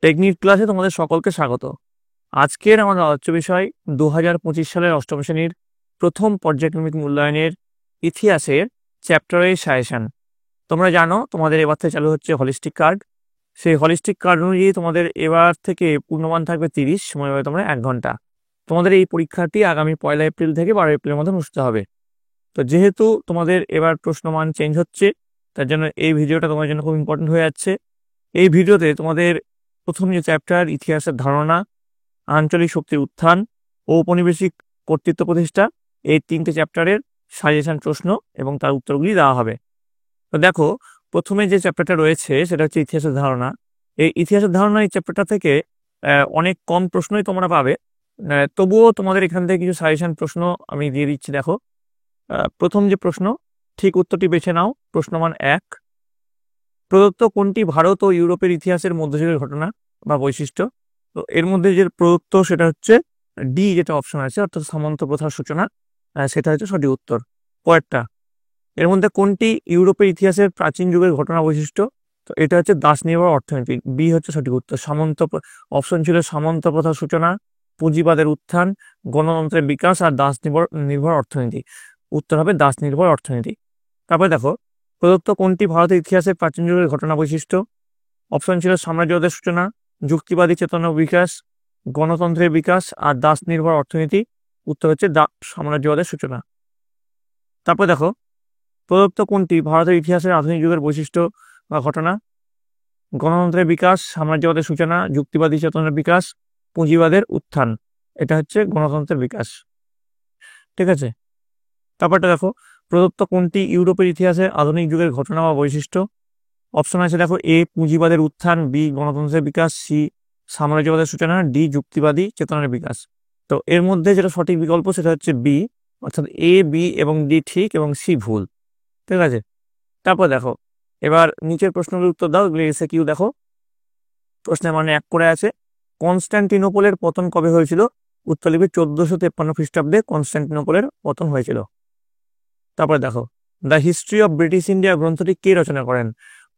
Technique ক্লাসে তোমাদের সকলকে স্বাগত। আজকের আমাদের আলোচ্য বিষয় 2025 সালের অষ্টম শ্রেণীর প্রথম পর্যায়ক্রমিক মূল্যায়নের ইতিহাসের চ্যাপ্টারের সাজেশন। তোমরা জানো তোমাদের এবার থেকে চালু হচ্ছে হলিস্টিক কার্ড। সেই হলিস্টিক কার্ড অনুযায়ী তোমাদের এবার থেকে পূর্ণমান থাকবে 30, সময় হবে তোমরা 1 ঘন্টা। তোমাদের এই পরীক্ষাটি আগামী 1 এপ্রিল থেকে 12 এপ্রিলের মধ্যে অনুষ্ঠিত হবে। তো যেহেতু তোমাদের এবার প্রশ্নমান চেঞ্জ হচ্ছে, তার জন্য এই ভিডিওটা তোমার জন্য খুব ইম্পর্টেন্ট হয়ে যাচ্ছে। এই ভিডিওতে তোমাদের প্রথম যে চ্যাপ্টার ইতিহাসের ধারণা, আঞ্চলিক শক্তির উত্থান ও ঔপনিবেশিক কর্তৃত্ব প্রতিষ্ঠা, এই 3টে চ্যাপ্টারের সাজেশন প্রশ্ন এবং তার উত্তরগুলি দেওয়া হবে। তো দেখো, প্রথমে যে চ্যাপ্টারটা রয়েছে সেটা হচ্ছে ইতিহাসের ধারণা। এই ইতিহাসের ধারণা এই চ্যাপ্টারটা থেকে অনেক কম প্রশ্নই তোমরা পাবে, তবুও তোমাদের এখান থেকে কিছু সাজেশন প্রশ্ন আমি দিয়ে দিচ্ছি। দেখো, প্রথম যে প্রশ্ন, ঠিক উত্তরটি বেছে নাও। প্রশ্নমান 1, প্রদত্ত কোনটি ভারত ও ইউরোপের ইতিহাসের মধ্যযুগের ঘটনা বা বৈশিষ্ট্য? তো এর মধ্যে যে প্রদত্ত সেটা হচ্ছে ডি, যেটা অপশন আছে, অর্থাৎ সামন্ত প্রথার সূচনা, সেটা হচ্ছে সঠিক উত্তর। পরেরটা, এর মধ্যে কোনটি ইউরোপের ইতিহাসের প্রাচীন যুগের ঘটনা বৈশিষ্ট্য? তো এটা হচ্ছে দাস নির্ভর অর্থনীতি, বি হচ্ছে সঠিক উত্তর। অপশন ছিল সামন্ত প্রথার সূচনা, পুঁজিবাদের উত্থান, গণতন্ত্রের বিকাশ আর দাস নির্ভর অর্থনীতি। উত্তর হবে দাস নির্ভর অর্থনীতি। তারপরে দেখো, প্রদত্ত কোনটি ভারতের ইতিহাসের প্রাচীন যুগের ঘটনা বৈশিষ্ট্য? অপশন ছিল সাম্রাজ্যবাদের সূচনা, যুক্তিবাদী চেতনার বিকাশ, গণতন্ত্রের বিকাশ আর দাস নির্ভর অর্থনীতি। উত্তর হচ্ছে সাম্রাজ্যবাদের সূচনা। তারপর দেখো, প্রদত্ত কোনটি ভারতের ইতিহাসের আধুনিক যুগের বৈশিষ্ট্য বা ঘটনা? গণতন্ত্রের বিকাশ, সাম্রাজ্যবাদের সূচনা, যুক্তিবাদী চেতনার বিকাশ, পুঁজিবাদের উত্থান। এটা হচ্ছে গণতন্ত্রের বিকাশ। ঠিক আছে, তারপরটা দেখো, প্রদত্ত কোনটি ইউরোপের ইতিহাসে আধুনিক যুগের ঘটনা বা বৈশিষ্ট্য? অপশন আছে দেখো, এ পুঁজিবাদের উত্থান, বি গণতন্ত্রের বিকাশ, সি সাম্রাজ্যবাদের সূচনা, ডি যুক্তিবাদী চেতনার বিকাশ। তো এর মধ্যে যেটা সঠিক বিকল্প সেটা হচ্ছে বি, অর্থাৎ এ, বি এবং ডি ঠিক এবং সি ভুল। ঠিক আছে, তারপর দেখো, এবার নিচের প্রশ্নগুলোর উত্তর দাও। এসে কিউ দেখো, প্রশ্নের মানে 1 করে আছে, কনস্ট্যান্টিনোপলের পতন কবে হয়েছিল? উত্তর লিখবে 1453 খ্রিস্টাব্দে কনস্ট্যান্টিনোপলের পতন হয়েছিল। তারপরে দেখো, the history of British India গ্রন্থটি কে রচনা করেন?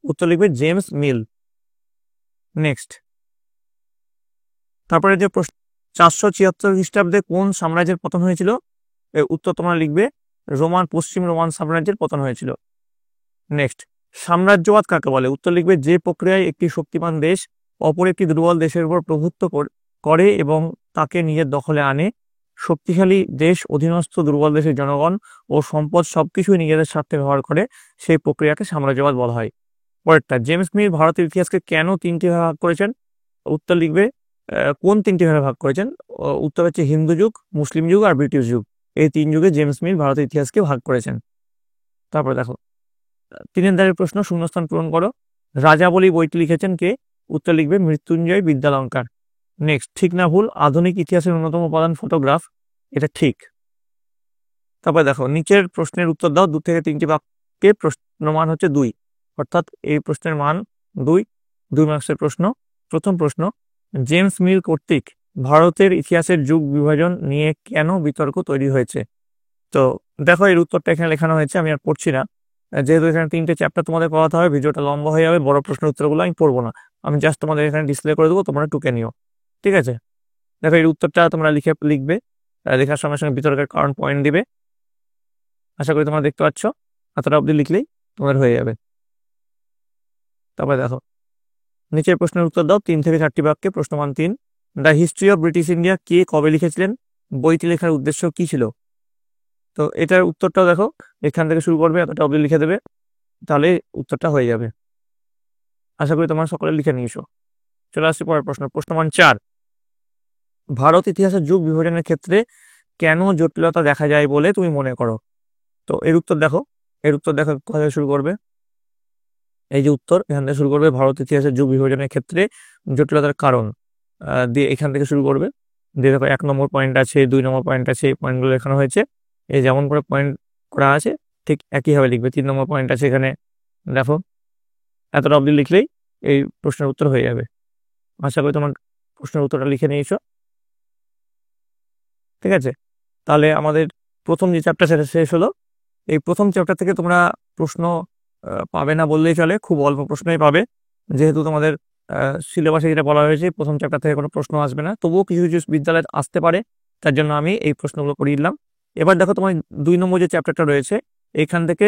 উত্তর লিখবে জেমস মিল। নেক্সট, তারপরে যে প্রশ্ন, 476 খ্রিস্টাব্দে কোন সাম্রাজ্যের পতন হয়েছিল? উত্তর তোমরা লিখবে পশ্চিম রোমান সাম্রাজ্যের পতন হয়েছিল। নেক্সট, সাম্রাজ্যবাদ কাকে বলে? উত্তর লিখবে যে প্রক্রিয়ায় একটি শক্তিমান দেশ অপর একটি দুর্বল দেশের উপর প্রভুত্ব করে এবং তাকে নিজের দখলে আনে। শক্তিশালী দেশ অধীনস্থ দুর্বল দেশের জনগণ ও সম্পদ সবকিছুই নিজেদের স্বার্থে ব্যবহার করে, সেই প্রক্রিয়াকে সাম্রাজ্যবাদ বলা হয়। পরেরটা, জেমস মিল ভারতের ইতিহাসকে কেন 3টি ভাগে ভাগ করেছেন? উত্তর লিখবে কোন 3টি ভাগে ভাগ করেছেন? উত্তর হচ্ছে হিন্দু যুগ, মুসলিম যুগ আর ব্রিটিশ যুগ। এই 3 যুগে জেমস মিল ভারতের ইতিহাসকে ভাগ করেছেন। তারপরে দেখো, 3 দাগের প্রশ্ন, শূন্যস্থান পূরণ করো। রাজাবলী বইটি লিখেছেন কে? উত্তর লিখবে মৃত্যুঞ্জয় বিদ্যালঙ্কার। নেক্সট, ঠিক না ভুল আধুনিক ইতিহাসের অন্যতম উপাদান ফটোগ্রাফ? এটা ঠিক। তারপরে দেখো, নিচের প্রশ্নের উত্তর দাও। 2 থেকে 3টি বাক্যে প্রশ্নমান হচ্ছে 2, অর্থাৎ এই প্রশ্নের মান 2 মার্কসের প্রশ্ন। প্রথম প্রশ্ন, জেমস মিল কর্তৃক ভারতের ইতিহাসের যুগ বিভাজন নিয়ে কেন বিতর্ক তৈরি হয়েছে? তো দেখো, এর উত্তরটা এখানে লেখানো হয়েছে, আমি আর পড়ছি না, যেহেতু এখানে 3টে চ্যাপ্টার তোমাদের পড়াতে হবে, ভিডিওটা লম্বা হয়ে যাবে, বড় প্রশ্নের উত্তরগুলো আমি পড়বো না, আমি জাস্ট তোমাদের এখানে ডিসপ্লে করে দেবো, তোমরা টুকে নিও। ঠিক আছে, দেখো এর উত্তরটা তোমরা লিখবে, লেখার সঙ্গে সঙ্গে বিতর্কের কারণ পয়েন্ট দিবে। আশা করি তোমরা দেখতে পাচ্ছ, এতটা অবধি লিখলেই তোমাদের হয়ে যাবে। তারপরে দেখো, নিচের প্রশ্নের উত্তর দাও 3 থেকে 4টি বাক্যে। প্রশ্নমান 3, the history of British India কে কবে লিখেছিলেন? বইটি লেখার উদ্দেশ্য কি ছিল? তো এটার উত্তরটাও দেখো, এখান থেকে শুরু করবে, এতটা অবধি লিখে দেবে, তাহলে উত্তরটা হয়ে যাবে। আশা করি তোমরা সকলে লিখে নিয়েছো। চলে আসছি পরের প্রশ্ন। প্রশ্নমান 4, ভারত ইতিহাসের যুগ বিভাজনের ক্ষেত্রে কেন জটিলতা দেখা যায় বলে তুমি মনে করো? তো এর উত্তর দেখো, কোথায় শুরু করবে? এই যে উত্তর, এখান থেকে শুরু করবে, ভারত ইতিহাসের যুগ বিভাজনের ক্ষেত্রে জটিলতার কারণ দিয়ে এখান থেকে শুরু করবে। দিয়ে দেখো 1 নম্বর পয়েন্ট আছে, 2 নম্বর পয়েন্ট আছে, এই পয়েন্টগুলো লেখানো হয়েছে, এই যেমন করে পয়েন্ট করা আছে ঠিক একইভাবে লিখবে। 3 নম্বর পয়েন্ট আছে এখানে, দেখো এতটা অবধি লিখলেই এই প্রশ্নের উত্তর হয়ে যাবে। আশা করি তোমার প্রশ্নের উত্তরটা লিখে নিয়েছো। ঠিক আছে, তাহলে আমাদের প্রথম যে চ্যাপ্টার সেটা শেষ হলো। এই প্রথম চ্যাপ্টার থেকে তোমরা প্রশ্ন পাবে না বললেই চলে, খুব অল্প প্রশ্নই পাবে, যেহেতু তোমাদের সিলেবাসে যেটা বলা হয়েছে প্রথম চ্যাপ্টার থেকে কোনো প্রশ্ন আসবে না, তবুও কিছু কিছু বিদ্যালয়ে আসতে পারে, তার জন্য আমি এই প্রশ্নগুলো করিয়ে দিলাম। এবার দেখো তোমার 2 নম্বর যে চ্যাপ্টারটা রয়েছে এখান থেকে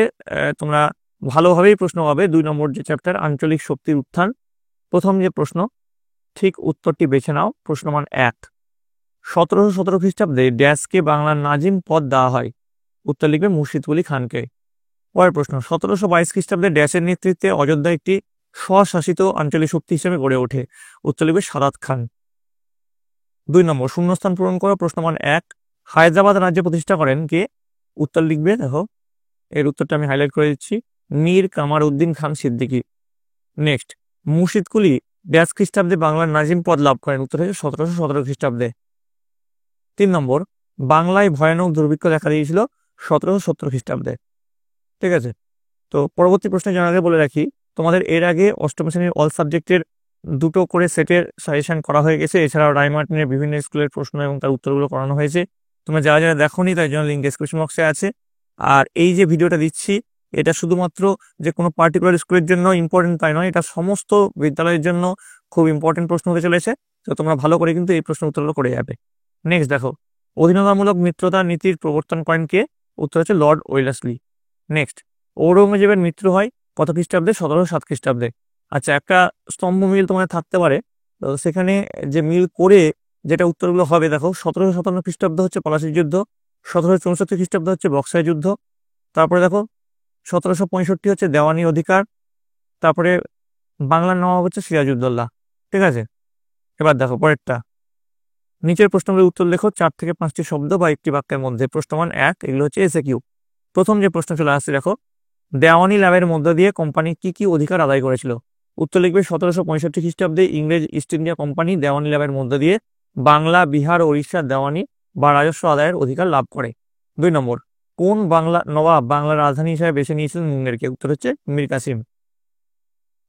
তোমরা ভালোভাবেই প্রশ্ন হবে। 2 নম্বর যে চ্যাপ্টার আঞ্চলিক শক্তির উত্থান, প্রথম যে প্রশ্ন ঠিক উত্তরটি বেছে নাও। প্রশ্ন মান 1, 1717 খ্রিস্টাব্দে ড্যাশকে বাংলার নাজিম পদ দেওয়া হয়। উত্তর লিখবে মুর্শিদ কুলি খানকে। পরের প্রশ্ন 1722 খ্রিস্টাব্দে ড্যাশের নেতৃত্বে অযোধ্যা একটি স্বশাসিত আঞ্চলিক শক্তি হিসেবে গড়ে ওঠে। উত্তর লিখবে সাদাত খান। 2 নম্বর শূন্যস্থান পূরণ করো। প্রশ্ন মান 1, হায়দ্রাবাদ রাজ্য প্রতিষ্ঠা করেন কে? উত্তর লিখবে, দেখো এর উত্তরটা আমি হাইলাইট করে দিচ্ছি, মীর কামার উদ্দিন খান সিদ্দিকী। নেক্সট, মুর্শিদ কুলি ড্যাশ খ্রিস্টাব্দে বাংলার নাজিম পদ লাভ করেন। উত্তর হচ্ছে 1717 খ্রিস্টাব্দে। 3 নম্বর, বাংলায় ভয়ানক দুর্ভিক্ষ দেখা দিয়েছিল 1770 খ্রিস্টাব্দে। ঠিক আছে, তো পরবর্তী প্রশ্নে জানার আগে বলে রাখি, তোমাদের এর আগে অষ্টম শ্রেণীর অল সাবজেক্টের 2টো করে সেটের সাজেশন করা হয়ে গেছে। এছাড়াও রায়মার্টিনের বিভিন্ন স্কুলের প্রশ্ন এবং তার উত্তরগুলো করানো হয়েছে। তোমরা যারা যারা দেখোনি তার জন্য লিঙ্ক ডেসক্রিপশন বক্সে আছে। আর এই যে ভিডিওটা দিচ্ছি এটা শুধুমাত্র যে কোনো পার্টিকুলার স্কুলের জন্য ইম্পর্টেন্ট তাই নয়, এটা সমস্ত বিদ্যালয়ের জন্য খুব ইম্পর্টেন্ট প্রশ্ন হতে চলেছে। তো তোমরা ভালো করে কিন্তু এই প্রশ্ন উত্তরগুলো করে যাবে। নেক্সট দেখো, অধীনতামূলক মিত্রতা নীতির প্রবর্তন করেন কে? উত্তর হচ্ছে লর্ড ওয়েলেসলি। নেক্সট, ঔরঙ্গজেবের মৃত্যু হয় কত খ্রিস্টাব্দে? 1707 খ্রিস্টাব্দে। আচ্ছা, একটা স্তম্ভ মিল তোমার থাকতে পারে, তো সেখানে যে মিল করে যেটা উত্তরগুলো হবে, দেখো 1757 খ্রিস্টাব্দ হচ্ছে পলাশির যুদ্ধ, 1764 খ্রিস্টাব্দ হচ্ছে বক্সাই যুদ্ধ, তারপরে দেখো 1765 হচ্ছে দেওয়ানি অধিকার, তারপরে বাংলার নবাব হচ্ছে সিরাজউদ্দৌলা। ঠিক আছে, এবার দেখো পরেরটা, নিচের প্রশ্নগুলোর উত্তর লেখো 4 থেকে 5টি শব্দ বা একটি বাক্যের মধ্যে। প্রশ্ন মান 1, এগুলো হচ্ছে এসএকিউ। প্রথম যে প্রশ্ন চলে আসছে দেখো, দেওয়ানি লাভের মধ্য দিয়ে কোম্পানি কি কি অধিকার আদায় করেছিল? উত্তর লিখবে 1765 খ্রিস্টাব্দে ইংরেজ ইস্ট ইন্ডিয়া কোম্পানি দেওয়ানি লাভের মধ্য দিয়ে বাংলা, বিহার ও উড়িষ্যার দেওয়ানি বা রাজস্ব আদায়ের অধিকার লাভ করে। 2 নম্বর, কোন বাংলা নবাব বাংলার রাজধানী হিসেবে বেছে নিয়েছিলেন মুঙ্গেরকে? উত্তর হচ্ছে মীর কাসিম।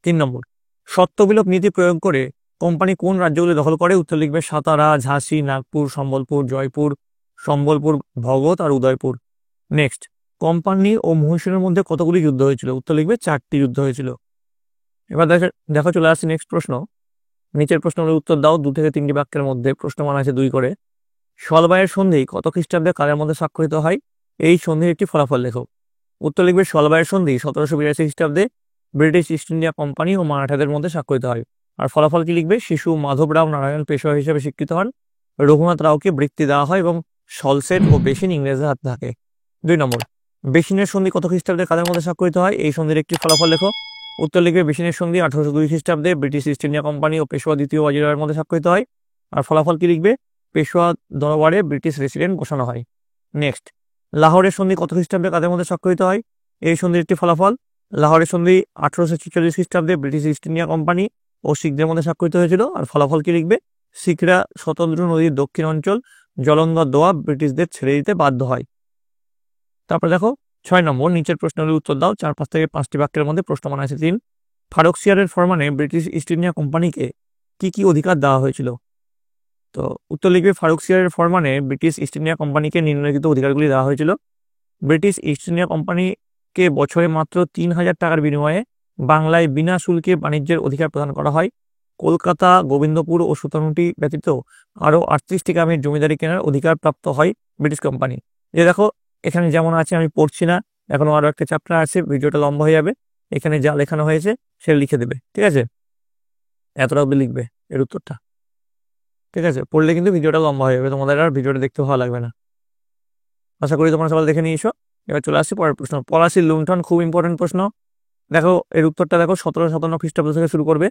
3 নম্বর, সত্যবিলোপ নীতি প্রয়োগ করে কোম্পানি কোন রাজ্যগুলি দখল করে? উত্তর লিখবে সাতারা, ঝাঁসি, নাগপুর, সম্বলপুর, জয়পুর, সম্বলপুর, ভগৎ আর উদয়পুর। নেক্সট, কোম্পানি ও মহীশূরের মধ্যে কতগুলি যুদ্ধ হয়েছিল? উত্তর লিখবে 4টি যুদ্ধ হয়েছিল। এবার দেখো চলে আসছে নেক্সট প্রশ্ন, নিচের প্রশ্নগুলোর উত্তর দাও 2 থেকে 3টি বাক্যের মধ্যে। প্রশ্ন মান আছে 2 করে। সলবাইয়ের সন্ধি কত খ্রিস্টাব্দে কাদের মধ্যে স্বাক্ষরিত হয়? এই সন্ধির একটি ফলাফল লেখো। উত্তর লিখবে সলবাইয়ের সন্ধি 1782 খ্রিস্টাব্দে ব্রিটিশ ইস্ট ইন্ডিয়া কোম্পানি ও মারাঠাদের মধ্যে স্বাক্ষরিত হয়। আর ফলাফল কি লিখবে? শিশু মাধবরাও নারায়ণ পেশোয়া হিসেবে স্বীকৃত হন, রঘুনাথ রাওকে বৃত্তি দেওয়া হয় এবং সলসেট ও বেসিন ইংরেজদের হাতে থাকে। 2 নম্বর, বেসিনের সন্ধি কত খ্রিস্টাব্দে কাদের মধ্যে স্বাক্ষরিত হয়? এই সন্ধির একটি ফলাফল লেখো। উত্তর লিখবে বেসিনের সন্ধি 1802 খ্রিস্টাব্দে ব্রিটিশ ইস্ট ইন্ডিয়া কোম্পানি ও পেশোয়া দ্বিতীয় বাজিরাওয়ের মধ্যে স্বাক্ষরিত হয়। আর ফলাফল কি লিখবে? পেশোয়া দরবারে ব্রিটিশ রেসিডেন্ট বসানো হয়। নেক্সট, লাহোরের সন্ধি কত খ্রিস্টাব্দে কাদের মধ্যে স্বাক্ষরিত হয়? এই সন্ধির একটি ফলাফল, লাহোরের সন্ধি 1846 খ্রিস্টাব্দে ব্রিটিশ ইস্ট ইন্ডিয়া কোম্পানি ও শিখদের মধ্যে স্বাক্ষরিত হয়েছিল। আর ফলাফল কি লিখবে? শিখরা স্বতন্ত্র নদীর দক্ষিণ অঞ্চল জলন্ধর দোয়াব ব্রিটিশদের ছেড়ে দিতে বাধ্য হয়। তারপর দেখো 6 নম্বর, নিচের প্রশ্নের উত্তর দাও 4-5 থেকে 5টি বাক্যের মধ্যে। প্রশ্ন মান আছে 3, ফারুকসিয়ারের ফরমানে ব্রিটিশ ইস্ট ইন্ডিয়া কোম্পানিকে কি কি অধিকার দেওয়া হয়েছিল? তো উত্তর লিখবে ফারুকসিয়ারের ফরমানে ব্রিটিশ ইস্ট ইন্ডিয়া কোম্পানিকে নিম্নলিখিত অধিকারগুলি দেওয়া হয়েছিল। ব্রিটিশ ইস্ট ইন্ডিয়া কোম্পানিকে বছরে মাত্র 3000 টাকার বিনিময়ে বাংলায় বিনা শুল্কে বাণিজ্যের অধিকার প্রদান করা হয়। কলকাতা, গোবিন্দপুর ও সুতানুটি ব্যতীত আরও 38টি গ্রামের জমিদারি কেনার অধিকার প্রাপ্ত হয় ব্রিটিশ কোম্পানি। যে দেখো এখানে যেমন আছে, আমি পড়ছি না, এখনো আরও একটা চ্যাপ্টার আছে, ভিডিওটা লম্বা হয়ে যাবে। এখানে যা লেখানো হয়েছে সেটা লিখে দেবে। ঠিক আছে, এতটা অবধি লিখবে এর উত্তরটা। ঠিক আছে, পড়লে কিন্তু ভিডিওটা লম্বা হয়ে যাবে, তোমাদের আর ভিডিওটা দেখতে ভালো লাগবে না। আশা করি তোমরা সবাই দেখে নিয়েছো। এবার চলে আসছি পরের প্রশ্ন, পলাশির লুণ্ঠন, খুব ইম্পর্টেন্ট প্রশ্ন। দেখো এর উত্তরটা দেখো 1757 খ্রিস্টাব্দ থেকে শুরু করবে,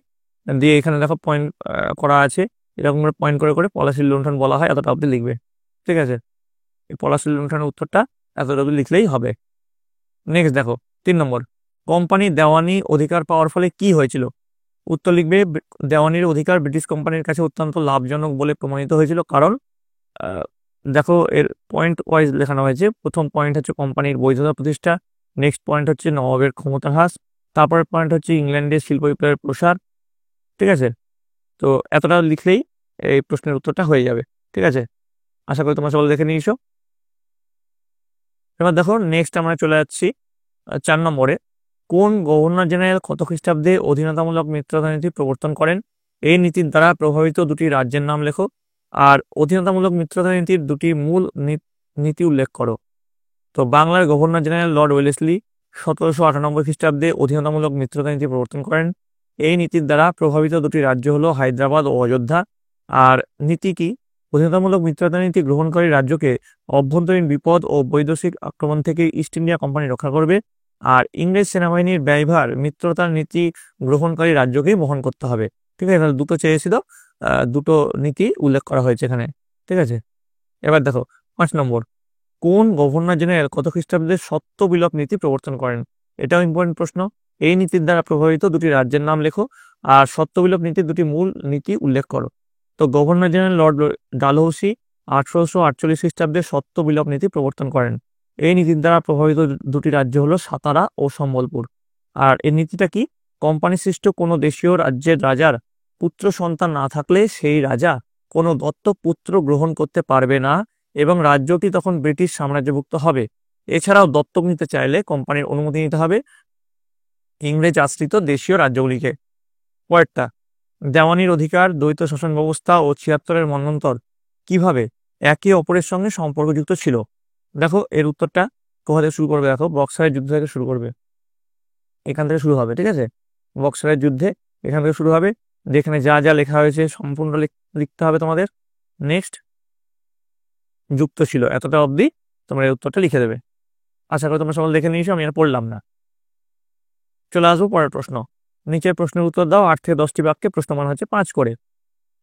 দিয়ে এখানে দেখো পয়েন্ট করা আছে, এরকম করে পয়েন্ট করে করে পলাশির লুণ্ঠন বলা হয়, এতটা অবধি লিখবে। ঠিক আছে, এই পলাশির লুণ্ঠনের উত্তরটা এতটা অবধি লিখলেই হবে। নেক্সট দেখো 3 নম্বর, কোম্পানি দেওয়ানি অধিকার পাওয়ার ফলে কি হয়েছিল? উত্তর লিখবে দেওয়ানির অধিকার ব্রিটিশ কোম্পানির কাছে অত্যন্ত লাভজনক বলে প্রমাণিত হয়েছিল, কারণ দেখো এর পয়েন্ট ওয়াইজ লেখানো হয়েছে। প্রথম পয়েন্ট হচ্ছে কোম্পানির বৈধতা প্রতিষ্ঠা, নেক্সট পয়েন্ট হচ্ছে নবাবের ক্ষমতা হ্রাস, তারপরের পয়েন্ট হচ্ছে ইংল্যান্ডের শিল্প বিপ্লবের প্রসার। ঠিক আছে, তো এতটা লিখলেই এই প্রশ্নের উত্তরটা হয়ে যাবে। ঠিক আছে, আশা করি তোমরা সবাই দেখে নিয়েছো। এবার দেখো নেক্সট আমরা চলে যাচ্ছি 4 নম্বরে, কোন গভর্নর জেনারেল কত খ্রিস্টাব্দে অধীনতামূলক মিত্রতা নীতি প্রবর্তন করেন? এই নীতির দ্বারা প্রভাবিত দুটি রাজ্যের নাম লেখো। আর অধীনতামূলক মিত্রতা নীতির দুটি মূল নীতি উল্লেখ করো। তো বাংলার গভর্নর জেনারেল লর্ড ওয়েলেসলি 1798 খ্রিস্টাব্দে অধীনতামূলক মিত্রতা নীতি প্রবর্তন করেন। এই নীতির দ্বারা প্রভাবিত দুটি রাজ্য হলো হায়দ্রাবাদ ও অযোধ্যা। আর নীতি কি? অধীনতামূলক মিত্রতা নীতি গ্রহণকারী রাজ্যকে অভ্যন্তরীণ বিপদ ও বৈদেশিক আক্রমণ থেকে ইস্ট ইন্ডিয়া কোম্পানি রক্ষা করবে। আর ইংরেজ সেনাবাহিনীর ব্যয়ভার মিত্রতার নীতি গ্রহণকারী রাজ্যকেই বহন করতে হবে। ঠিক আছে, তাহলে দুটো চেয়েছিল, দুটো নীতি উল্লেখ করা হয়েছে এখানে। ঠিক আছে, এবার দেখো 5 নম্বর, কোন গভর্নর জেনারেল কত খ্রিস্টাব্দে সত্য বিলোপ নীতি প্রবর্তন করেন? এটাও ইম্পর্টেন্ট প্রশ্ন। এই নীতির দ্বারা প্রভাবিত দুটি রাজ্যের নাম লেখো আর সত্য বিলোপ নীতির দুটি মূল নীতি উল্লেখ করো। তো গভর্নর জেনারেল লর্ড ডালহৌসি 1848 খ্রিস্টাব্দে সত্য বিলোপ নীতি প্রবর্তন করেন। এই নীতির দ্বারা প্রভাবিত দুটি রাজ্য হলো সাতারা ও সম্বলপুর। আর এই নীতিটা কি? কোম্পানি সৃষ্ট কোনো দেশীয় রাজ্যের রাজার পুত্র সন্তান না থাকলে সেই রাজা কোনো দত্তক পুত্র গ্রহণ করতে পারবে না এবং রাজ্যটি তখন ব্রিটিশ সাম্রাজ্যভুক্ত হবে। এছাড়াও দত্তক নিতে চাইলে কোম্পানির অনুমতি নিতে হবে ইংরেজ আশ্রিত দেশীয় রাজ্যগুলিকে। পরেরটা, দেওয়ানির অধিকার, দ্বৈত শাসন ব্যবস্থা ও 76-এর মন্বন্তর কিভাবে একে অপরের সঙ্গে সম্পর্কযুক্ত ছিল? দেখো এর উত্তরটা কোথা থেকে শুরু করবে? দেখো বক্সারের যুদ্ধ থেকে শুরু করবে, এখান থেকে শুরু হবে। ঠিক আছে, বক্সারের যুদ্ধে এখান থেকে শুরু হবে। যেখানে যা যা লেখা হয়েছে সম্পূর্ণ লিখতে হবে তোমাদের। নেক্সট, যুক্ত ছিল, এতটা অবধি তোমরা এই উত্তরটা লিখে দেবে। আশা করি তোমরা সকল দেখে নিয়েছো, আমি আর পড়লাম না। চলে আসবো পরের প্রশ্ন। নিচের প্রশ্নের উত্তর দাও। 8 থেকে 10টি বাক্যে প্রশ্নমান হচ্ছে 5 করে।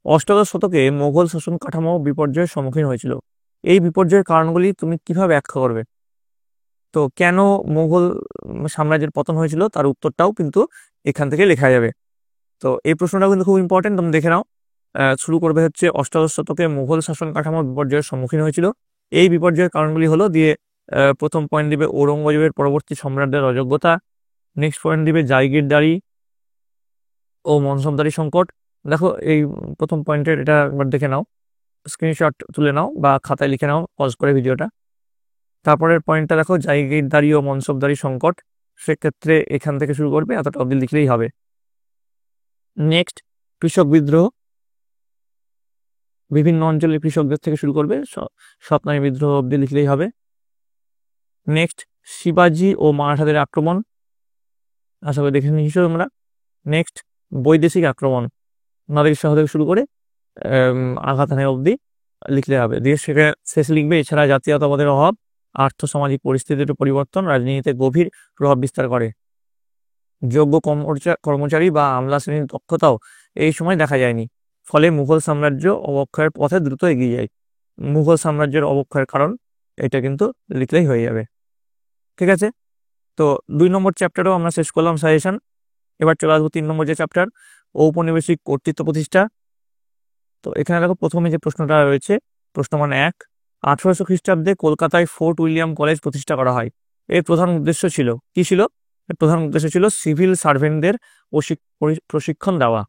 অষ্টাদশ শতকে মোগল শাসন কাঠামো বিপর্যয়ের সম্মুখীন হয়েছিল। এই বিপর্যয়ের কারণগুলি তুমি কিভাবে ব্যাখ্যা করবে? তো কেন মোগল সাম্রাজ্যের পতন হয়েছিল তার উত্তরটাও কিন্তু এখান থেকে লেখা যাবে। তো এই প্রশ্নটা কিন্তু খুব ইম্পর্টেন্ট, তুমি দেখে নাও। শুরু করবে হচ্ছে অষ্টাদশ শতকে মোগল শাসন কাঠামো বিপর্যয়ের সম্মুখীন হয়েছিল। এই বিপর্যয়ের কারণগুলি হলো দিয়ে প্রথম পয়েন্ট দিবে ঔরঙ্গজেবের পরবর্তী সম্রাটদের অযোগ্যতা। নেক্সট পয়েন্ট দিবে জাগিরদারি ও মনসবদারি সংকট। দেখো এই প্রথম পয়েন্টের এটা একবার দেখে নাও, স্ক্রিনশট তুলে নাও বা খাতায় লিখে নাও পজ করে ভিডিওটা। তারপরের পয়েন্টটা দেখো জাগিরদারি ও মনসবদারি সংকট, সেক্ষেত্রে এখান থেকে শুরু করবে, এতটা অবধি লিখলেই হবে। নেক্সট, কৃষক বিদ্রোহ, বিভিন্ন অঞ্চলের কৃষকদের থেকে শুরু করবে, সতনামী বিদ্রোহ অবধি লিখলেই হবে। নেক্সট, শিবাজি ও মারাঠাদের আক্রমণ, আশা করি দেখে নিয়েছো তোমরা। নেক্সট, বৈদেশিক আক্রমণ, নাদির শাহ থেকে শুরু করে আঘাত হানে অবধি লিখলে হবে। দিয়ে সেখানে শেষে লিখবে এছাড়া জাতীয়তাবাদের অভাব, আর্থ সামাজিক পরিস্থিতির পরিবর্তন রাজনীতিতে গভীর প্রভাব বিস্তার করে। যোগ্য কর্মচারী বা আমলা শ্রেণীর দক্ষতাও এই সময় দেখা যায়নি, ফলে মুঘল সাম্রাজ্য অবক্ষয়ের পথে দ্রুত এগিয়ে যায়। মুঘল সাম্রাজ্যের অবক্ষয়ের কারণ এটা কিন্তু লিখলেই হয়ে যাবে। ঠিক আছে, তো 2 নম্বর চ্যাপ্টারও আমরা শেষ করলাম সাজেশন। এবার চলে আসবো 3 নম্বর যে চ্যাপ্টার, ঔপনিবেশিক কর্তৃত্ব প্রতিষ্ঠা। তো এখানে দেখো প্রথমে যে প্রশ্নটা রয়েছে, প্রশ্নমান 1, 1800 খ্রিস্টাব্দে কলকাতায় ফোর্ট উইলিয়াম কলেজ প্রতিষ্ঠা করা হয়। এর প্রধান উদ্দেশ্য ছিল কি? ছিল এর প্রধান উদ্দেশ্য ছিল সিভিল সার্ভেন্টদের প্রশিক্ষণ দেওয়া।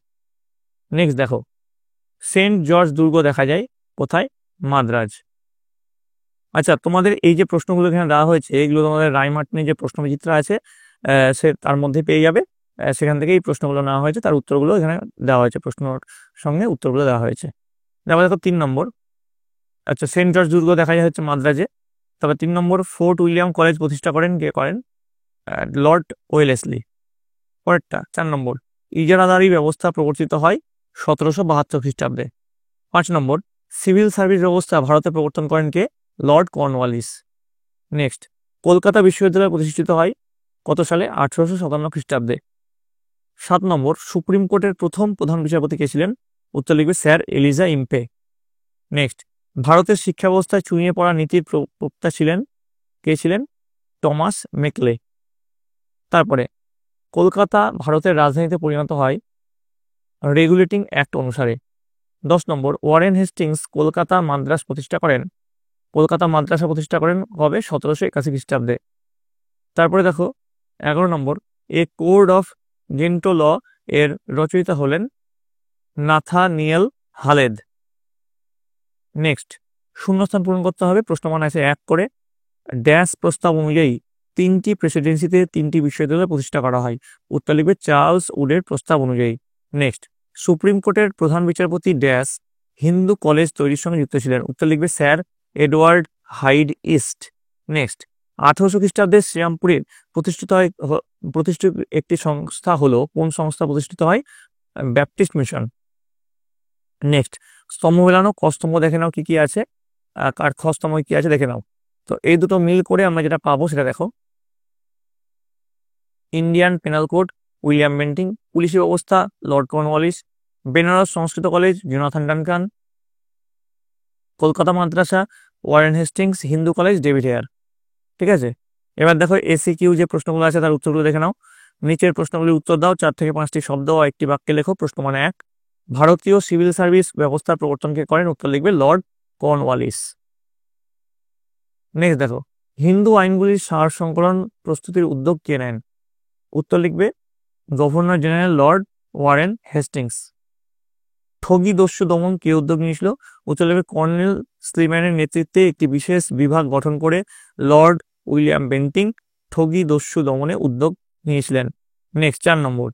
নেক্সট দেখো, সেন্ট জর্জ দুর্গ দেখা যায় কোথায়? মাদ্রাজ। আচ্ছা, তোমাদের এই যে প্রশ্নগুলো এখানে দেওয়া হয়েছে, এগুলো তোমাদের রায়মার্টিনের যে প্রশ্নবিচিত্র আছে সে তার মধ্যে পেয়ে যাবে। সেখান থেকে এই প্রশ্নগুলো নেওয়া হয়েছে, তার উত্তরগুলো এখানে দেওয়া হয়েছে, প্রশ্নর সঙ্গে উত্তরগুলো দেওয়া হয়েছে। তারপর দেখো 3 নম্বর, আচ্ছা সেন্ট জর্জ দুর্গ দেখা যায় হচ্ছে মাদ্রাজে। তবে 3 নম্বর, ফোর্ট উইলিয়াম কলেজ প্রতিষ্ঠা করেন কে? করেন লর্ড ওয়েলেসলি। পরেরটা 4 নম্বর, ইজারাদারি ব্যবস্থা প্রবর্তিত হয় 1772 খ্রিস্টাব্দে। 5 নম্বর, সিভিল সার্ভিস ব্যবস্থা ভারতে প্রবর্তন করেন কে? Lord Cornwallis. নেক্সট, কলকাতা বিশ্ববিদ্যালয় প্রতিষ্ঠিত হয় কত সালে? 1857 খ্রিস্টাব্দে। 7 নম্বর, সুপ্রিম কোর্টের প্রথম প্রধান বিচারপতি কে ছিলেন? উত্তর লিখবে স্যার এলিজা ইম্পে। নেক্সট, ভারতের শিক্ষা ব্যবস্থায় চুইয়ে পড়া নীতির প্রবক্তা ছিলেন কে? ছিলেন টমাস মেকলে। তারপরে কলকাতা ভারতের রাজধানীতে পরিণত হয় রেগুলেটিং অ্যাক্ট অনুসারে। 10 নম্বর, ওয়ারেন হেস্টিংস কলকাতা মাদ্রাস প্রতিষ্ঠা করেন। কলকাতা মাদ্রাসা প্রতিষ্ঠা করেন কবে? 1781 খ্রিস্টাব্দে। তারপরে দেখো 11 নম্বর, এ কোড অফ জেন্টো ল এর রচয়িতা হলেন নাথানিয়েল হালেদ। নেক্সট, শূন্যস্থান পূরণ করতে হবে। প্রশ্নমান আছে 1 করে। ড্যাশ প্রস্তাব অনুযায়ী 3টি প্রেসিডেন্সিতে 3টি বিশ্ববিদ্যালয় প্রতিষ্ঠা করা হয়। উত্তর লিখবে চার্লস উডের প্রস্তাব অনুযায়ী। নেক্সট, সুপ্রিম কোর্টের প্রধান বিচারপতি ড্যাশ হিন্দু কলেজ তৈরির সঙ্গে যুক্ত ছিলেন? উত্তর লিখবে sir Edward Hyde East. Next, 1800 খ্রিস্টাব্দে শ্রীরামপুরের প্রতিষ্ঠিত একটি সংস্থা হলো, কোন সংস্থা প্রতিষ্ঠিত হয়? Baptist mission. নেক্সট, স্তম্ভ মেলানো, ক স্তম্ভ দেখে নাও কি কি আছে, আর খ স্তম্ভ কি আছে দেখে নাও। তো এই দুটো মিল করে আমরা যেটা পাবো সেটা দেখো, Indian penal code William Bentinck, পুলিশি ব্যবস্থা lord Cornwallis, Benares Sanskrit college Jonathan Duncan, Kolkata Madrasa Warren Hastings, Hindu college David Hare. ঠিক আছে, এবার দেখো এসিকিউ যে প্রশ্নগুলো আছে তার উত্তরগুলো দেখে নাও। নিচের প্রশ্নগুলির উত্তর দাও, 4 থেকে 5টি শব্দ ও একটি বাক্যে লেখো। প্রশ্ন মানে 1, ভারতীয় সিভিল সার্ভিস ব্যবস্থার প্রবর্তনকে করেন? উত্তর লিখবে লর্ড কর্নওয়ালিস। নেক্সট দেখো, হিন্দু আইনগুলির সার সংকলন প্রস্তুতির উদ্যোগ কে নেন? উত্তর লিখবে governor general lord Warren Hastings. ঠগী দস্যু দমন কে উদ্যোগ নিয়েছিল? উত্তর লিখবে কর্নেল স্লিম্যানের নেতৃত্বে একটি বিশেষ বিভাগ গঠন করে লর্ড উইলিয়াম বেন্টিং ঠগী দস্যু দমনে উদ্যোগ নিয়েছিলেন। নেক্সট 4 নম্বর,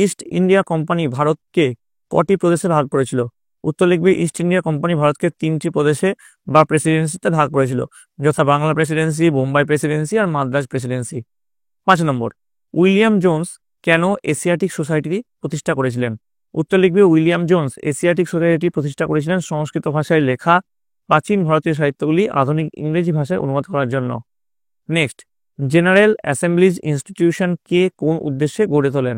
ইস্ট ইন্ডিয়া কোম্পানি ভারতকে কটি প্রদেশে ভাগ করেছিল? উত্তর লিখবে ইস্ট ইন্ডিয়া কোম্পানি ভারতকে 3টি প্রদেশে বা প্রেসিডেন্সিতে ভাগ করেছিল, যথা বাংলা প্রেসিডেন্সি, বোম্বাই প্রেসিডেন্সি আর মাদ্রাজ প্রেসিডেন্সি। 5 নম্বর, উইলিয়াম জোন্স কেন এশিয়াটিক সোসাইটি প্রতিষ্ঠা করেছিলেন? উত্তর লিখবে উইলিয়াম জোন্স এশিয়াটিক সোসাইটি প্রতিষ্ঠা করেছিলেন সংস্কৃত ভাষায় লেখা প্রাচীন ভারতীয় সাহিত্যগুলি আধুনিক ইংরেজি ভাষায় অনুবাদ করার জন্য। নেক্সট, জেনারেল অ্যাসেম্বলিজ ইনস্টিটিউশন কে কোন উদ্দেশ্যে গড়ে তোলেন?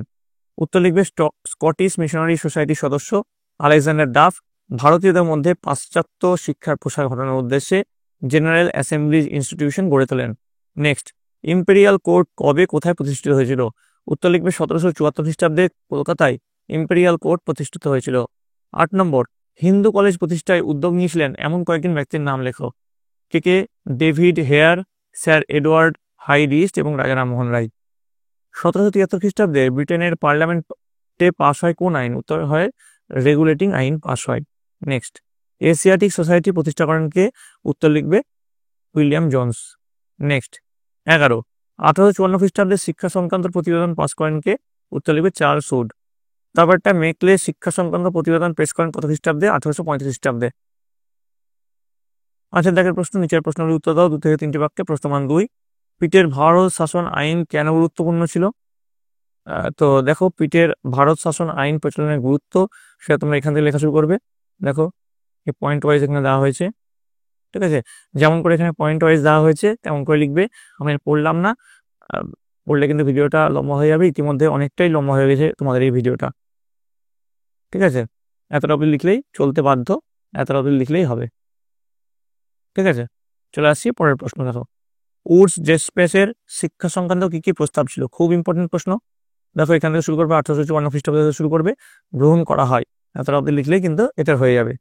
উত্তর লিখবে স্কটিশ মিশনারি সোসাইটির সদস্য আলেকজান্ডার ডাফ ভারতীয়দের মধ্যে পাশ্চাত্য শিক্ষার প্রসার ঘটানোর উদ্দেশ্যে জেনারেল অ্যাসেম্বলিজ ইনস্টিটিউশন গড়ে তোলেন। নেক্সট, ইম্পেরিয়াল কোর্ট কবে কোথায় প্রতিষ্ঠিত হয়েছিল? উত্তর লিখবে 1774 খ্রিস্টাব্দে কলকাতায় ইম্পেরিয়াল কোর্ট প্রতিষ্ঠিত হয়েছিল। 8 নম্বর, হিন্দু কলেজ প্রতিষ্ঠায় উদ্যোগ নিয়েছিলেন এমন কয়েকজন ব্যক্তির নাম লেখো। কে? David Hare, sir Edward Hyde East এবং রাজা রামমোহন রায়। 1773 খ্রিস্টাব্দে ব্রিটেনের পার্লামেন্টে পাশ হয় কোন আইন? উত্তর হয় রেগুলেটিং আইন পাশ হয়। নেক্সট, এশিয়াটিক সোসাইটি প্রতিষ্ঠা করেন কে? উত্তর লিখবে উইলিয়াম জোন্স। নেক্সট 11, 1854 খ্রিস্টাব্দে শিক্ষা সংক্রান্ত প্রতিবেদন পাশ করেন কে? উত্তর লিখবে চার্লস উড। তারপরটা মেকলে শিক্ষা সংক্রান্ত প্রতিবেদন পেশ করেন কত খ্রিস্টাব্দে? 1835 খ্রিস্টাব্দে। আচ্ছা, দেখের প্রশ্ন, নিচের প্রশ্নের উত্তর দাও 2 থেকে 3টি বাক্যে। প্রশ্ন মান 2, পিটের ভারত শাসন আইন কেন গুরুত্বপূর্ণ ছিল? তো দেখো, পিটের ভারত শাসন আইন প্রচলনের গুরুত্ব সেটা তোমরা এখান থেকে লেখা শুরু করবে। দেখো এই পয়েন্ট ওয়াইজ এখানে দেওয়া হয়েছে, ঠিক আছে? যেমন করে এখানে পয়েন্ট ওয়াইজ দেওয়া হয়েছে তেমন করে লিখবে। আমি পড়লাম না, পড়লে কিন্তু ভিডিওটা লম্বা হয়ে যাবে। ইতিমধ্যে অনেকটাই লম্বা হয়ে গেছে তোমাদের এই ভিডিওটা, ঠিক আছে? এতটা অবধি লিখলেই চলতে বাধ্য, এতটা অবধি লিখলেই হবে, ঠিক আছে? চলে আসছি পরের প্রশ্ন। দেখো, উডস জেসপেসের শিক্ষা সংক্রান্ত কি কি প্রস্তাব ছিল? খুব ইম্পর্টেন্ট প্রশ্ন। দেখো এখান থেকে শুরু করবে 1854 খ্রিস্টাব্দ থেকে শুরু করবে, গ্রহণ করা হয়। এতটা অবধি লিখলেই কিন্তু এটা হয়ে যাবে।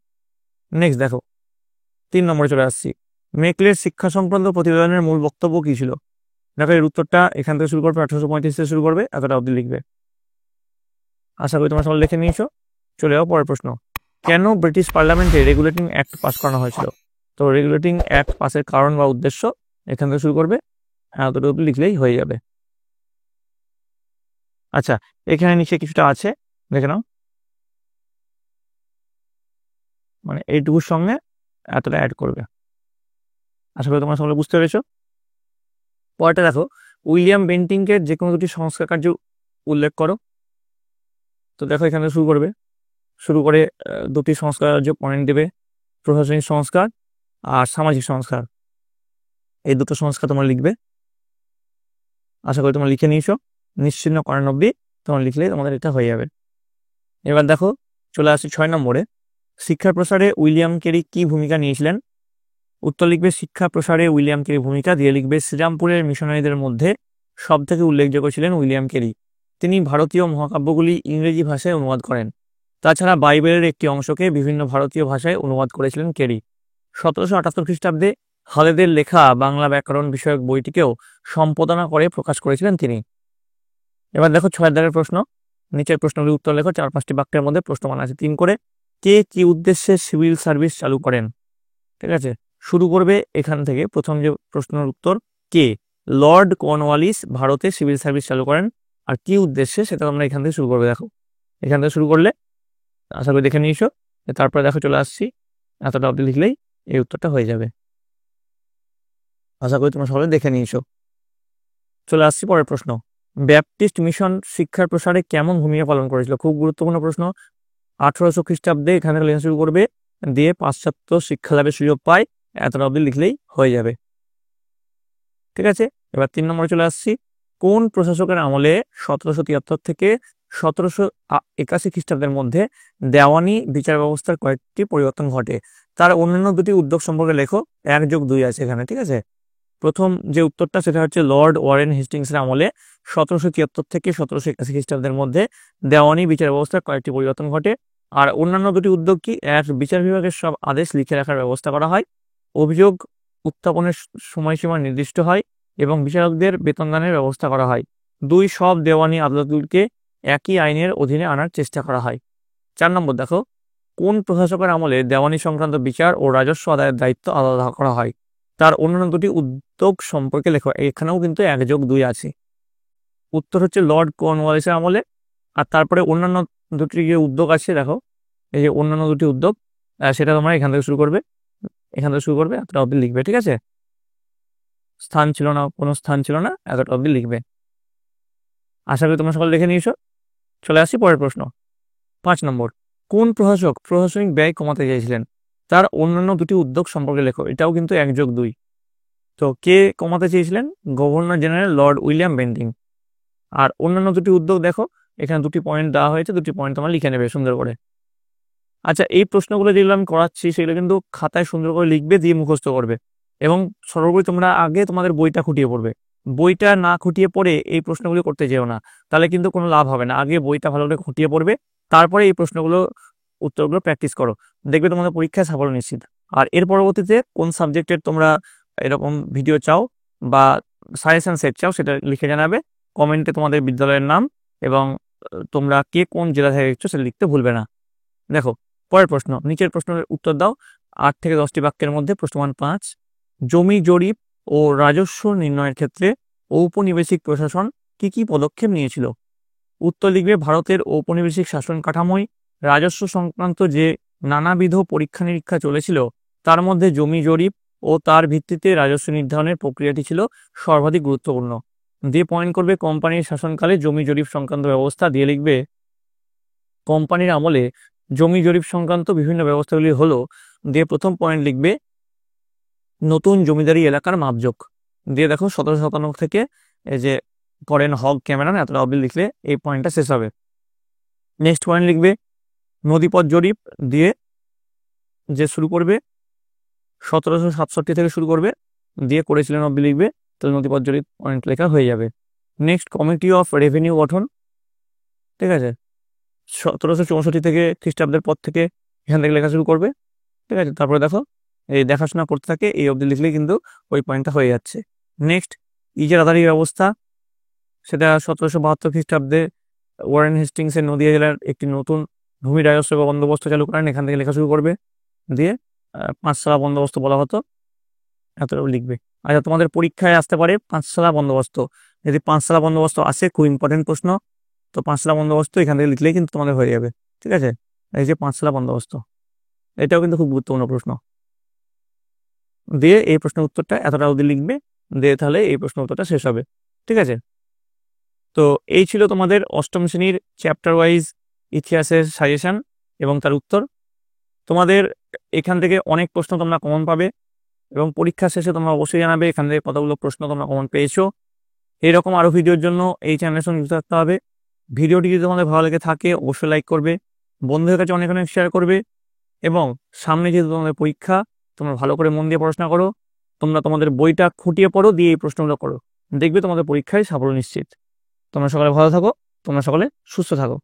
নেক্সট দেখো 3 নম্বরে চলে আসছি, মেকলের শিক্ষা সংক্রান্ত প্রতিবেদনের মূল বক্তব্য কি ছিল? দেখো এর উত্তরটা এখান থেকে শুরু করবে, 1835 থেকে শুরু করবে, এতটা অবধি লিখবে। আশা করি তোমরা সবাই লিখে নিয়েছো। চলে যাও পরের প্রশ্ন, কেন ব্রিটিশ পার্লামেন্টে রেগুলেটিং অ্যাক্ট পাস করানো হয়েছিল? তো রেগুলেটিং অ্যাক্ট পাসের কারণ বা উদ্দেশ্য এখান থেকে শুরু করবে, এতটা অবধি লিখলেই হয়ে যাবে। আচ্ছা, এখানে নিচে কিছুটা আছে, দেখে নাও, মানে এইটুকুর সঙ্গে এতটা অ্যাড করবে। আশা করি তোমরা সকলে বুঝতে পেরেছো। পরেরটা দেখো, উইলিয়াম বেন্টিংকের যে কোনো 2টি সংস্কার কার্য উল্লেখ করো। তো দেখো এখানে শুরু করবে, শুরু করে 2টি সংস্কার কার্য পয়েন্ট দেবে, প্রশাসনিক সংস্কার আর সামাজিক সংস্কার। এই 2টো সংস্কার তোমরা লিখবে। আশা করি তোমরা লিখে নিয়েছো। নিশ্চিহ্ন করেন অব্দি তোমরা লিখলে তোমাদের এটা হয়ে যাবে। এবার দেখো চলে আসছি 6 নম্বরে, শিক্ষার প্রসারে উইলিয়াম কেরি কি ভূমিকা নিয়েছিলেন? উত্তর লিখবে শিক্ষা প্রসারে উইলিয়াম কেরি ভূমিকা দিয়ে লিখবে শ্রীরামপুরের মিশনারিদের মধ্যে সব থেকে উল্লেখযোগ্য ছিলেন উইলিয়াম কেরি। তিনি ভারতীয় মহাকাব্যগুলি ইংরেজি ভাষায় অনুবাদ করেন। তাছাড়া বাইবেলের একটি অংশকে বিভিন্ন ভারতীয় ভাষায় অনুবাদ করেছিলেন কেরি। 1778 খ্রিস্টাব্দে খালেদের লেখা বাংলা ব্যাকরণ বিষয়ক বইটিকেও সম্পাদনা করে প্রকাশ করেছিলেন তিনি। এবার দেখো 6 দাগের প্রশ্ন, নিচের প্রশ্নগুলির উত্তর লেখো। 4-5টি বাক্যের মধ্যে প্রশ্নমান আছে 3 করে। কে কি উদ্দেশ্যে সিভিল সার্ভিস চালু করেন? ঠিক আছে, শুরু করবে এখান থেকে। প্রথম যে প্রশ্নের উত্তর, কে? লর্ড কর্নওয়ালিস ভারতে সিভিল সার্ভিস চালু করেন। আর কি উদ্দেশ্যে সেটা আমরা এখান থেকে শুরু করবে। দেখো এখান থেকে শুরু করলে আশা করি দেখে নিয়েছো। তারপরে দেখো চলে আসছি, এতটা অবধি লিখলেই এই উত্তরটা হয়ে যাবে। আশা করি তোমরা সকলে দেখে নিয়েছো। চলে আসছি পরের প্রশ্ন। ব্যাপটিস্ট মিশন শিক্ষার প্রসারে কেমন ভূমিকা পালন করেছিল? খুব গুরুত্বপূর্ণ প্রশ্ন। 1800 খ্রিস্টাব্দে এখানে লেখা শুরু করবে, দিয়ে পাশ্চাত্য শিক্ষা লাভের সুযোগ পায়, এতটা অবধি লিখলেই হয়ে যাবে। ঠিক আছে, এবার 3 নম্বরে চলে আসছি। কোন প্রশাসকের আমলে 1773 থেকে 1781 খ্রিস্টাব্দের মধ্যে দেওয়ানি বিচার ব্যবস্থার কয়েকটি পরিবর্তন ঘটে? তার অন্যান্য দুটি উদ্যোগ সম্পর্কে লেখো। 1+2 আছে এখানে। ঠিক আছে, প্রথম যে উত্তরটা সেটা হচ্ছে লর্ড ওয়ারেন হেস্টিংসের আমলে 1773 থেকে 1781 খ্রিস্টাব্দের মধ্যে দেওয়ানি বিচার ব্যবস্থার কয়েকটি পরিবর্তন ঘটে। আর অন্যান্য দুটি উদ্যোগ কি? এক, বিচার বিভাগের সব আদেশ লিখে রাখার ব্যবস্থা করা হয়, অভিযোগ উত্থাপনের সময়সীমা নির্দিষ্ট হয় এবং বিচারকদের বেতনদানের ব্যবস্থা করা হয়। 2, সব দেওয়ানি আদালতগুলিকে একই আইনের অধীনে আনার চেষ্টা করা হয়। 4 নম্বর দেখো, কোন প্রশাসকের আমলে দেওয়ানি সংক্রান্ত বিচার ও রাজস্ব আদায়ের দায়িত্ব আলাদা করা হয়? তার অন্যান্য দুটি উদ্যোগ সম্পর্কে লেখো। এখানেও কিন্তু 1+2 আছে। উত্তর হচ্ছে লর্ড কর্নওয়ালিসের আমলে। আর তারপরে অন্যান্য দুটি যে উদ্যোগ আছে দেখো, এই যে অন্যান্য দুটি উদ্যোগ, সেটা তোমরা এখান থেকে শুরু করবে, এতটা অবধি লিখবে। ঠিক আছে, স্থান ছিল না, কোনো স্থান ছিল না, এতটা অবধি লিখবে। আশা করি তোমরা সকলে লিখে নিয়েছো। চলে আসছি পরের প্রশ্ন। 5 নম্বর, কোন প্রশাসক প্রশাসনিক ব্যয় কমাতে চাইছিলেন? তার অন্যান্য দুটি উদ্যোগ সম্পর্কে লেখো। এটাও কিন্তু 1+2। তো কে কমাতে চেয়েছিলেন? Governor general lord William Bentinck. আর অন্যান্য দুটি উদ্যোগ দেখো, এখানে দুটি পয়েন্ট দেওয়া হয়েছে, দুটি পয়েন্ট তোমরা লিখে নেবে সুন্দর করে। আচ্ছা, এই প্রশ্নগুলো যেগুলো আমি করাচ্ছি সেগুলো কিন্তু খাতায় সুন্দর করে লিখবে, দিয়ে মুখস্থ করবে। এবং সর্বোপরি তোমরা আগে তোমাদের বইটা খুঁটিয়ে পড়বে। বইটা না খুঁটিয়ে পড়ে এই প্রশ্নগুলো করতে যেও না, তাহলে কিন্তু কোনো লাভ হবে না। আগে বইটা ভালো করে খুঁটিয়ে পড়বে, তারপরে এই প্রশ্নগুলো উত্তরগুলো প্র্যাকটিস করো, দেখবে তোমাদের পরীক্ষায় সাফল্য নিশ্চিত। আর এর পরবর্তীতে কোন সাবজেক্টের তোমরা এরকম ভিডিও চাও বা সাজেশন সেট চাও সেটা লিখে জানাবে কমেন্টে, তোমাদের বিদ্যালয়ের নাম এবং তোমরা কে কোন জেলা থেকে দেখছো সেটা লিখতে ভুলবে না। দেখো পরের প্রশ্ন, নিচের প্রশ্নের উত্তর দাও। 8 থেকে 10টি বাক্যের মধ্যে প্রশ্নমান 5, জমি জরিপ ও রাজস্ব নির্ণয়ের ক্ষেত্রে ঔপনিবেশিক প্রশাসন কি কি পদক্ষেপ নিয়েছিল? উত্তর লিখবে, ভারতের ঔপনিবেশিক শাসন কাঠামোয় রাজস্ব সংক্রান্ত যে নানাবিধ পরীক্ষা নিরীক্ষা চলেছিল, তার মধ্যে জমি জরিপ ও তার ভিত্তিতে রাজস্ব নির্ধারণের প্রক্রিয়াটি ছিল সর্বাধিক গুরুত্বপূর্ণ। দিয়ে পয়েন্ট করবে, কোম্পানির শাসনকালে জমি জরিপ সংক্রান্ত ব্যবস্থা। দিয়ে লিখবে, কোম্পানির আমলে জমি জরিপ সংক্রান্ত বিভিন্ন ব্যবস্থাগুলি হলো। দিয়ে প্রথম পয়েন্ট লিখবে, নতুন জমিদারি এলাকার মাপজোক। দিয়ে দেখো 1797 থেকে এই যে করেন হগ ক্যামেরন, এতটা অবধি লিখলে এই পয়েন্টটা শেষ হবে। নেক্সট পয়েন্ট লিখবে, নদীপথ জরিপ। দিয়ে যে শুরু করবে 1767 থেকে শুরু করবে, দিয়ে করেছিলেন অবধি লিখবে, তাহলে নদীপথ জরিপ পয়েন্ট লেখা হয়ে যাবে। নেক্সট, কমিটি অফ রেভিনিউ গঠন। ঠিক আছে, 1764 থেকে খ্রিস্টাব্দের পর থেকে এখান থেকে লেখা শুরু করবে। ঠিক আছে, তারপরে দেখো এই দেখাশোনা করতে থাকে, এই অবধি লিখলেই কিন্তু ওই পয়েন্টটা হয়ে যাচ্ছে। নেক্সট, ইজার আদারি ব্যবস্থা, সেটা 1772 খ্রিস্টাব্দে ওয়ারেন হেস্টিংসের নদিয়া জেলার একটি নতুন ভূমি রাজস্ব বন্দোবস্ত চালু করেন, এখান থেকে লেখা শুরু করবে। দিয়ে পাঁচশালা বন্দোবস্ত বলা হতো, এতটাও লিখবে। আচ্ছা, তোমাদের পরীক্ষায় আসতে পারে পাঁচশালা বন্দোবস্ত। যদি পাঁচশালা বন্দোবস্ত আসে, খুব ইম্পর্টেন্ট প্রশ্ন, তো পাঁচশালা বন্দোবস্ত এখান থেকে লিখলেই কিন্তু তোমাদের হয়ে যাবে। ঠিক আছে, এই যে পাঁচশালা বন্দোবস্ত, এটাও কিন্তু খুব গুরুত্বপূর্ণ প্রশ্ন। দিয়ে এই প্রশ্নের উত্তরটা এতটা অবধি লিখবে, দিয়ে তাহলে এই প্রশ্ন উত্তরটা শেষ হবে। ঠিক আছে, তো এই ছিল তোমাদের অষ্টম শ্রেণীর চ্যাপ্টার ওয়াইজ ইতিহাসের সাজেশন এবং তার উত্তর। তোমাদের এখান থেকে অনেক প্রশ্ন তোমরা কমন পাবে এবং পরীক্ষা শেষে তোমরা অবশ্যই জানাবে এখান থেকে কতগুলো প্রশ্ন তোমরা কমন পেয়েছো। এইরকম আরও ভিডিওর জন্য এই চ্যানেলের সঙ্গে যুক্ত থাকতে হবে। ভিডিওটি যদি তোমাদের ভালো লেগে থাকে অবশ্যই লাইক করবে, বন্ধুদের কাছে অনেক অনেক শেয়ার করবে এবং সামনে যেহেতু তোমাদের পরীক্ষা, তোমরা ভালো করে মন দিয়ে পড়াশোনা করো, তোমরা তোমাদের বইটা খুঁটিয়ে পড়ো, দিয়ে এই প্রশ্নগুলো করো, দেখবে তোমাদের পরীক্ষায় সাফল্য নিশ্চিত। তোমরা সকলে ভালো থাকো, তোমরা সকলে সুস্থ থাকো।